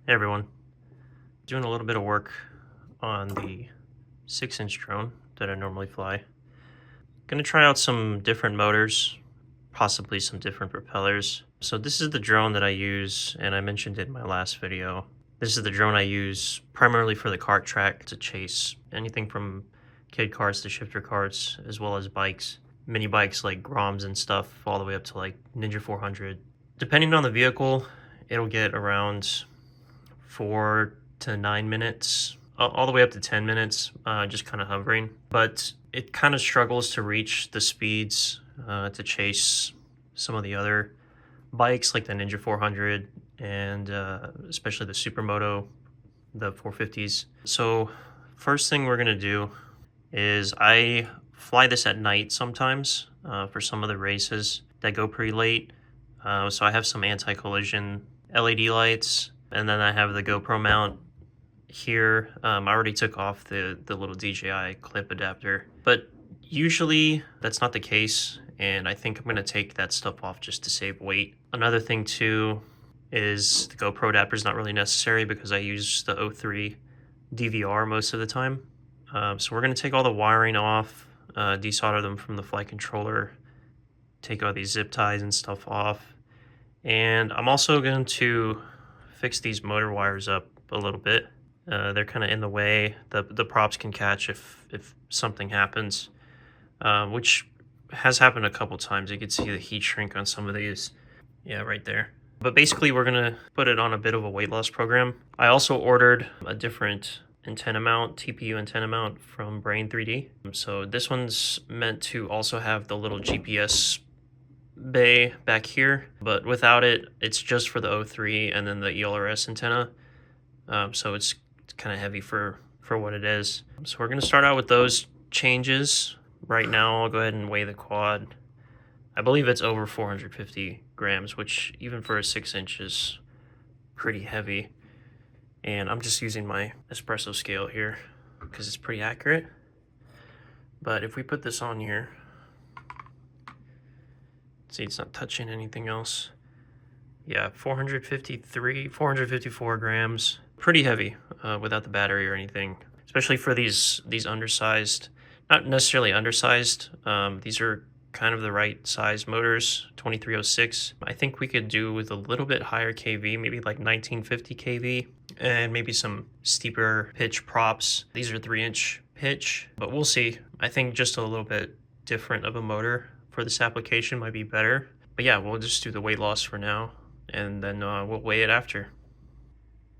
Hey everyone, doing a little bit of work on the 6-inch drone that I normally fly. Gonna try out some different motors, possibly some different propellers. So this is the drone that I use, and I mentioned it in my last video. This is the drone I use primarily for the kart track to chase anything from kid karts to shifter karts, as well as bikes. Mini bikes like Groms and stuff, all the way up to like Ninja 400. Depending on the vehicle, it'll get around 4 to 9 minutes, all the way up to 10 minutes, just kind of hovering. But it kind of struggles to reach the speeds to chase some of the other bikes like the Ninja 400 and especially the Supermoto, the 450s. So first thing we're going to do is I fly this at night sometimes for some of the races that go pretty late. So I have some anti-collision LED lights, and then I have the GoPro mount here. I already took off the little DJI clip adapter, but usually that's not the case, and I think I'm going to take that stuff off just to save weight. Another thing too is the GoPro adapter is not really necessary because I use the 03 DVR most of the time. So we're going to take all the wiring off, desolder them from the flight controller, take all these zip ties and stuff off. And I'm also going to fix these motor wires up a little bit. They're kind of in the way. The props can catch if something happens, which has happened a couple times. You can see the heat shrink on some of these. Yeah, right there. But basically, we're going to put it on a bit of a weight loss program. I also ordered a different antenna mount, TPU antenna mount from Brain 3D. So this one's meant to also have the little GPS bay back here, but without it, it's just for the 03 and then the ELRS antenna. So it's kind of heavy for what it is. So we're going to start out with those changes. Right now, I'll go ahead and weigh the quad. I believe it's over 450 grams, which even for a 6-inch is pretty heavy. And I'm just using my espresso scale here because it's pretty accurate. But if we put this on here, see, it's not touching anything else. Yeah, 454 grams. Pretty heavy without the battery or anything, especially for these undersized, not necessarily undersized. These are kind of the right size motors, 2306. I think we could do with a little bit higher kV, maybe like 1950 kV, and maybe some steeper pitch props. These are 3-inch pitch, but we'll see. I think just a little bit different of a motor for this application might be better. But yeah, we'll just do the weight loss for now, and then we'll weigh it after.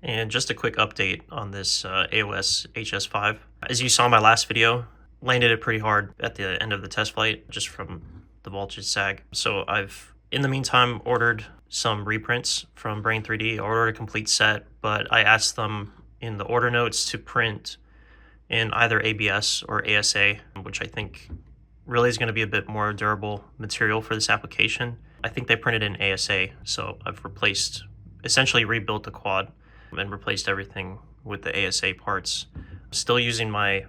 And just a quick update on this AOS HS5. As you saw in my last video, landed it pretty hard at the end of the test flight just from the voltage sag. So I've, in the meantime, ordered some reprints from Brain 3D. I ordered a complete set, but I asked them in the order notes to print in either ABS or ASA, which I think really is going to be a bit more durable material for this application. I think they printed in ASA, so I've essentially rebuilt the quad and replaced everything with the ASA parts. Still using my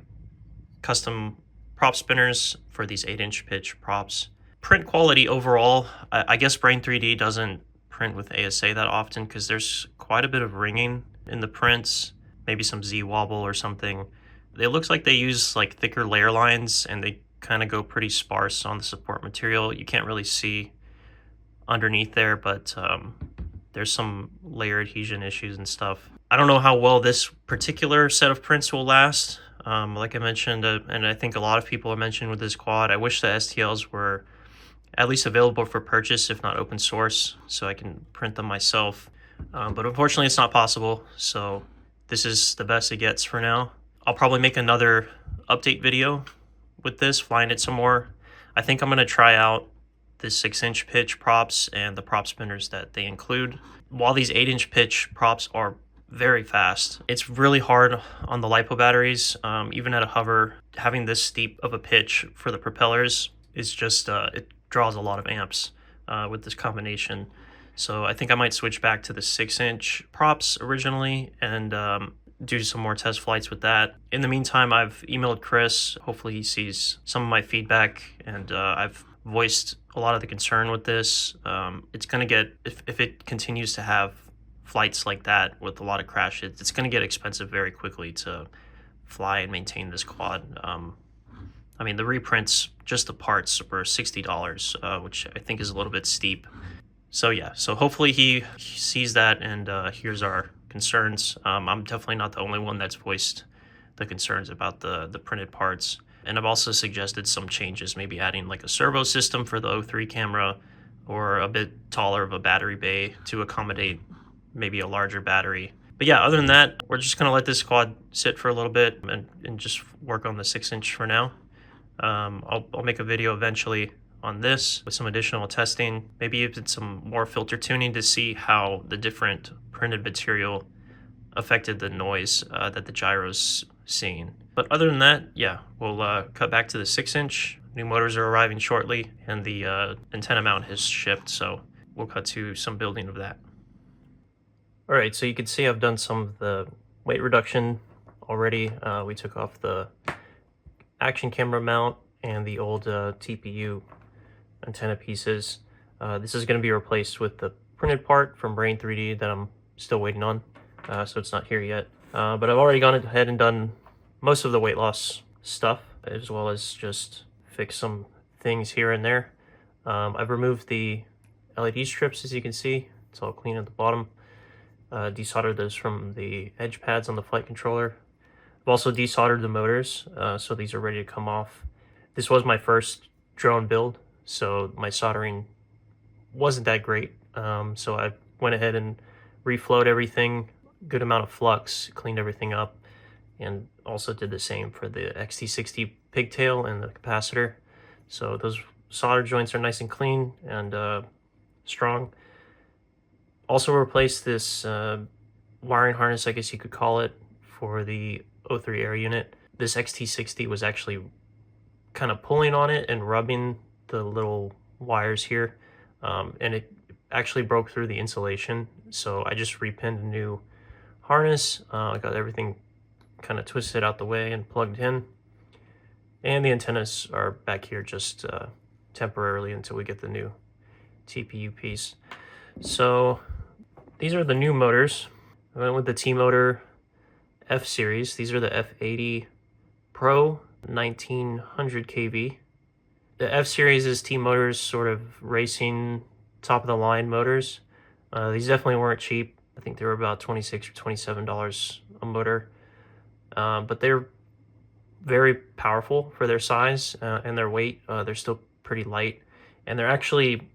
custom prop spinners for these 8-inch pitch props. Print quality overall, I guess Brain 3D doesn't print with ASA that often because there's quite a bit of ringing in the prints, maybe some Z wobble or something. It looks like they use like thicker layer lines and they kind of go pretty sparse on the support material. You can't really see underneath there, but there's some layer adhesion issues and stuff. I don't know how well this particular set of prints will last. Like I mentioned, and I think a lot of people have mentioned with this quad, I wish the STLs were at least available for purchase, if not open source, so I can print them myself. But unfortunately, it's not possible, so this is the best it gets for now. I'll probably make another update video with this, flying it some more. I think I'm going to try out the 6-inch pitch props and the prop spinners that they include. While these 8-inch pitch props are very fast, it's really hard on the LiPo batteries. Even at a hover, having this steep of a pitch for the propellers is just, it draws a lot of amps with this combination. So I think I might switch back to the 6-inch props originally and do some more test flights with that. In the meantime, I've emailed Chris. Hopefully he sees some of my feedback, and I've voiced a lot of the concern with this. It's going to get, if it continues to have flights like that with a lot of crash, it's going to get expensive very quickly to fly and maintain this quad. I mean, the reprints, just the parts, were $60, which I think is a little bit steep. So yeah, so hopefully he sees that and hears our concerns. I'm definitely not the only one that's voiced the concerns about the printed parts. And I've also suggested some changes, maybe adding like a servo system for the O3 camera, or a bit taller of a battery bay to accommodate maybe a larger battery. But yeah, other than that, we're just gonna let this quad sit for a little bit and just work on the 6-inch for now. I'll make a video eventually on this with some additional testing, maybe even some more filter tuning to see how the different printed material affected the noise that the gyro's seeing. But other than that, yeah, we'll cut back to the 6-inch. New motors are arriving shortly, and the antenna mount has shipped, so we'll cut to some building of that. All right, so you can see I've done some of the weight reduction already. We took off the action camera mount and the old TPU antenna pieces. This is going to be replaced with the printed part from Brain 3D that I'm still waiting on, so it's not here yet. But I've already gone ahead and done most of the weight loss stuff, as well as just fix some things here and there. I've removed the LED strips, as you can see. It's all clean at the bottom. Desoldered those from the edge pads on the flight controller. I've also desoldered the motors, so these are ready to come off. This was my first drone build, so my soldering wasn't that great. So I went ahead and reflowed everything, good amount of flux, cleaned everything up, and also did the same for the XT60 pigtail and the capacitor. So those solder joints are nice and clean and strong. Also replaced this wiring harness, I guess you could call it, for the O3 air unit. This XT60 was actually kind of pulling on it and rubbing the little wires here, and it actually broke through the insulation. So I just repinned a new harness. I got everything kind of twisted out the way and plugged in. And the antennas are back here just temporarily until we get the new TPU piece. So these are the new motors. I went with the T-Motor F series. These are the F80 Pro 1900 kV. The F series is T-Motor's sort of racing top of the line motors. These definitely weren't cheap. I think they were about $26 or $27 a motor. But they're very powerful for their size and their weight. They're still pretty light, and they're actually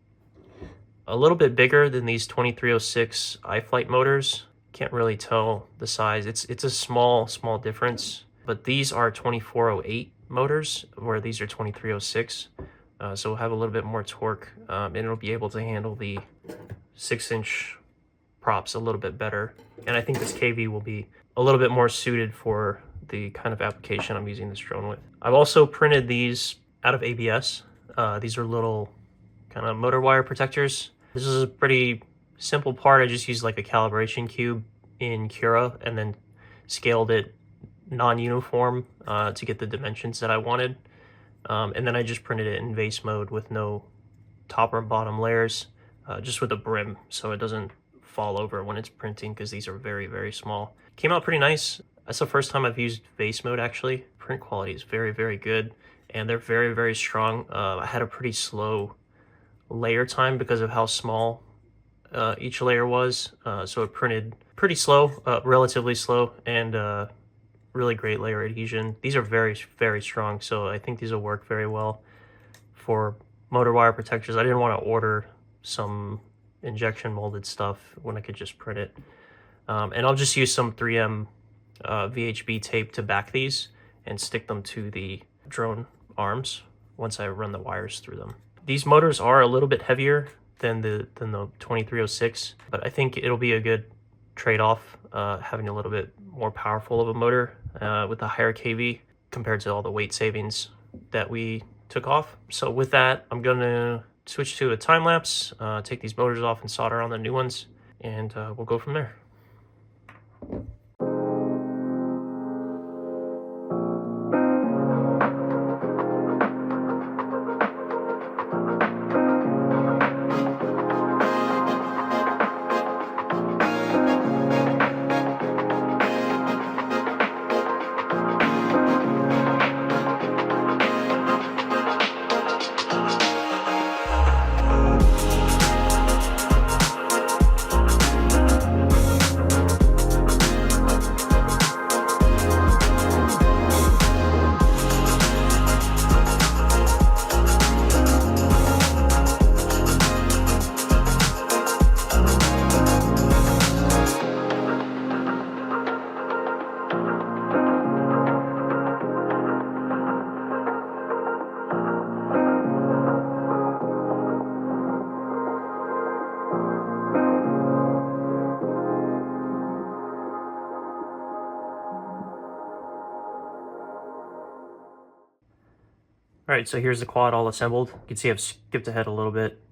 a little bit bigger than these 2306 iFlight motors. Can't really tell the size. It's a small difference, but these are 2408 motors where these are 2306. So we'll have a little bit more torque, and it'll be able to handle the 6-inch props a little bit better. And I think this KV will be a little bit more suited for the kind of application I'm using this drone with. I've also printed these out of ABS. These are little kind of motor wire protectors. This is a pretty simple part. I just used like a calibration cube in Cura and then scaled it non-uniform to get the dimensions that I wanted. And then I just printed it in vase mode with no top or bottom layers, just with a brim so it doesn't fall over when it's printing, because these are very, very small. Came out pretty nice. That's the first time I've used vase mode actually. Print quality is very, very good, and they're very, very strong. I had a pretty slow layer time because of how small each layer was, so it printed pretty slow, relatively slow, and really great layer adhesion. These are very, very strong, so I think these will work very well for motor wire protectors. I didn't want to order some injection molded stuff when I could just print it. And I'll just use some 3M VHB tape to back these and stick them to the drone arms once I run the wires through them. These motors are a little bit heavier than the 2306, but I think it'll be a good trade-off, having a little bit more powerful of a motor with a higher kV compared to all the weight savings that we took off. So with that, I'm gonna switch to a time lapse, take these motors off and solder on the new ones, and we'll go from there. All right, so here's the quad all assembled. You can see I've skipped ahead a little bit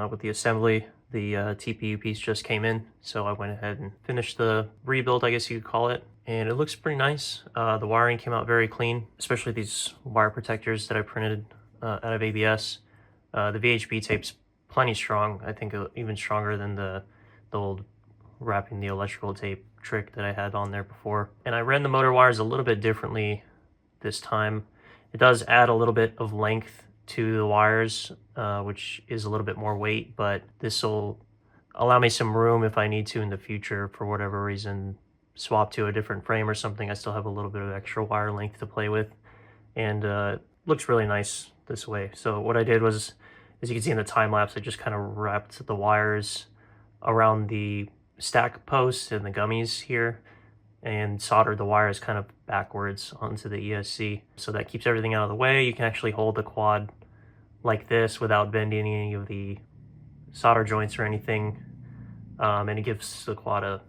with the assembly. The TPU piece just came in, so I went ahead and finished the rebuild, I guess you could call it. And it looks pretty nice. The wiring came out very clean, especially these wire protectors that I printed out of ABS. The VHB tape's plenty strong. I think even stronger than the old wrapping the electrical tape trick that I had on there before. And I ran the motor wires a little bit differently this time. It does add a little bit of length to the wires, which is a little bit more weight, but this will allow me some room if I need to in the future for whatever reason, swap to a different frame or something. I still have a little bit of extra wire length to play with, and looks really nice this way. So what I did was, as you can see in the time lapse, I just kind of wrapped the wires around the stack posts and the gummies here and soldered the wires kind of backwards onto the ESC. So that keeps everything out of the way. You can actually hold the quad like this without bending any of the solder joints or anything. And it gives the quad a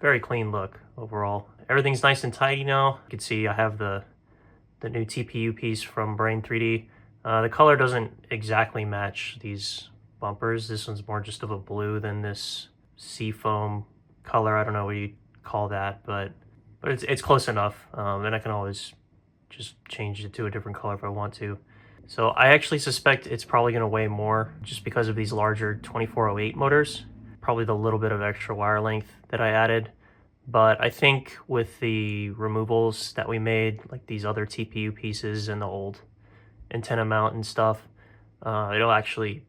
very clean look overall. Everything's nice and tidy now. You can see I have the new TPU piece from Brain 3D. The color doesn't exactly match these bumpers. This one's more just of a blue than this seafoam color. I don't know what you call that, but it's close enough, and I can always just change it to a different color if I want to. So I actually suspect it's probably going to weigh more just because of these larger 2408 motors, probably the little bit of extra wire length that I added. But I think with the removals that we made, like these other TPU pieces and the old antenna mount and stuff, it'll actually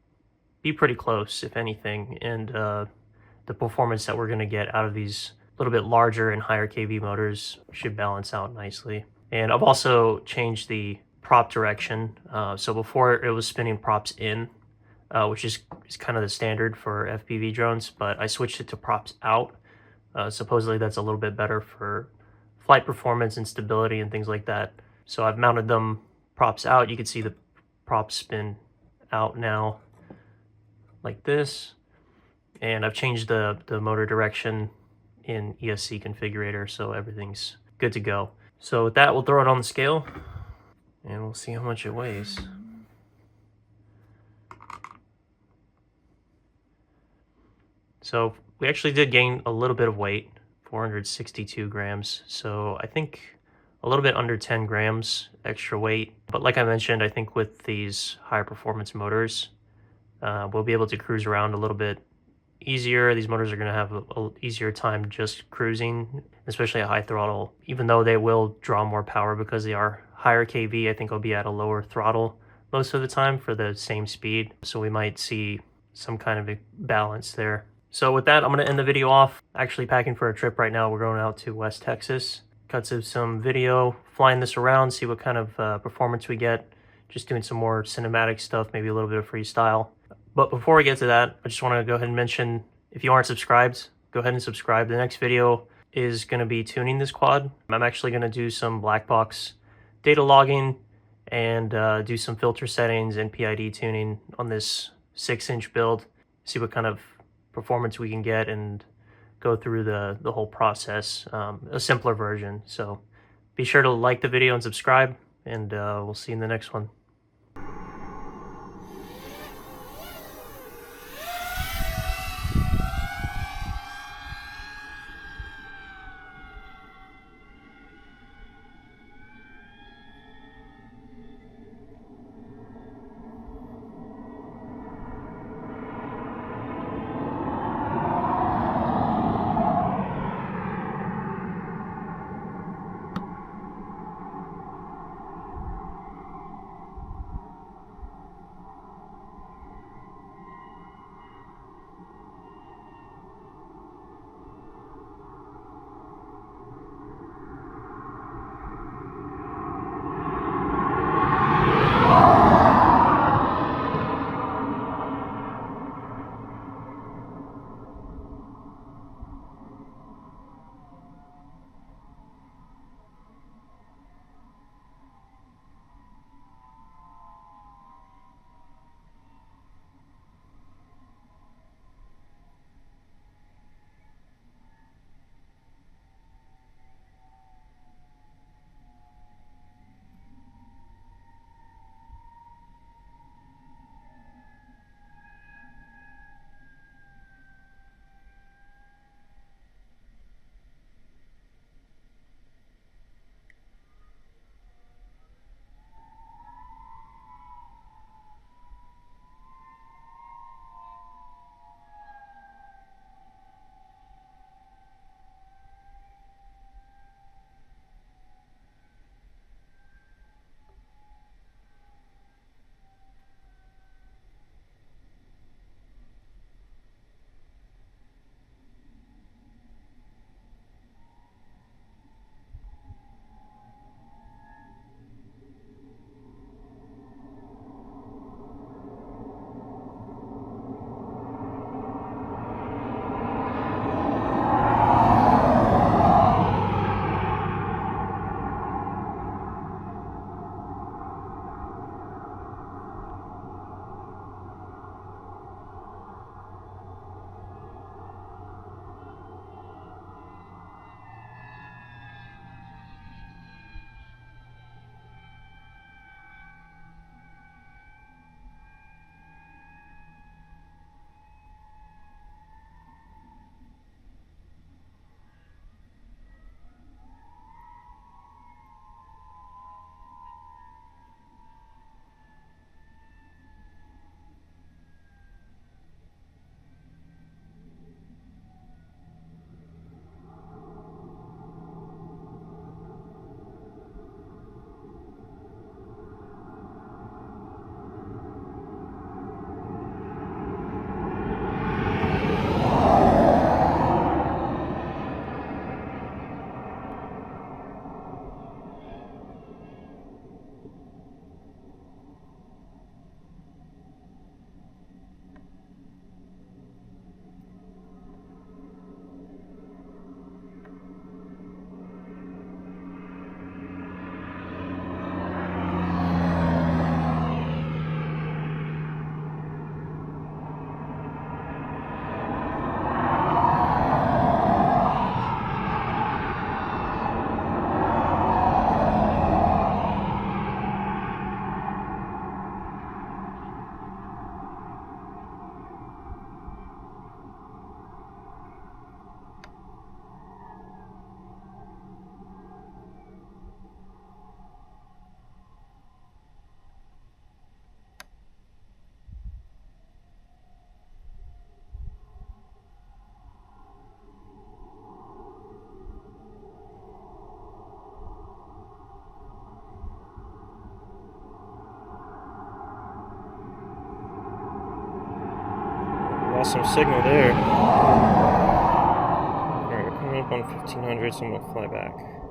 be pretty close, if anything, and the performance that we're going to get out of these little bit larger and higher kV motors should balance out nicely. And I've also changed the prop direction. So before it was spinning props in, which is kind of the standard for FPV drones, but I switched it to props out. Supposedly that's a little bit better for flight performance and stability and things like that. So I've mounted them props out. You can see the props spin out now like this. And I've changed the motor direction in ESC configurator, so everything's good to go. So with that, we'll throw it on the scale and we'll see how much it weighs. So we actually did gain a little bit of weight, 462 grams. So I think a little bit under 10 grams extra weight. But like I mentioned, I think with these higher performance motors, we'll be able to cruise around a little bit easier. These motors are going to have a easier time just cruising, especially at high throttle. Even though they will draw more power because they are higher kV, I think I'll be at a lower throttle most of the time for the same speed. So we might see some kind of a balance there. So with that, I'm going to end the video off. Actually packing for a trip right now. We're going out to West Texas. Cut some video, flying this around, see what kind of performance we get. Just doing some more cinematic stuff, maybe a little bit of freestyle. But before we get to that, I just want to go ahead and mention, if you aren't subscribed, go ahead and subscribe. The next video is going to be tuning this quad. I'm actually going to do some black box data logging and do some filter settings and PID tuning on this 6-inch build. See what kind of performance we can get and go through the whole process, a simpler version. So be sure to like the video and subscribe, and we'll see you in the next one. awesome signal there. Alright, we're coming up on 1500, so I'm gonna fly back.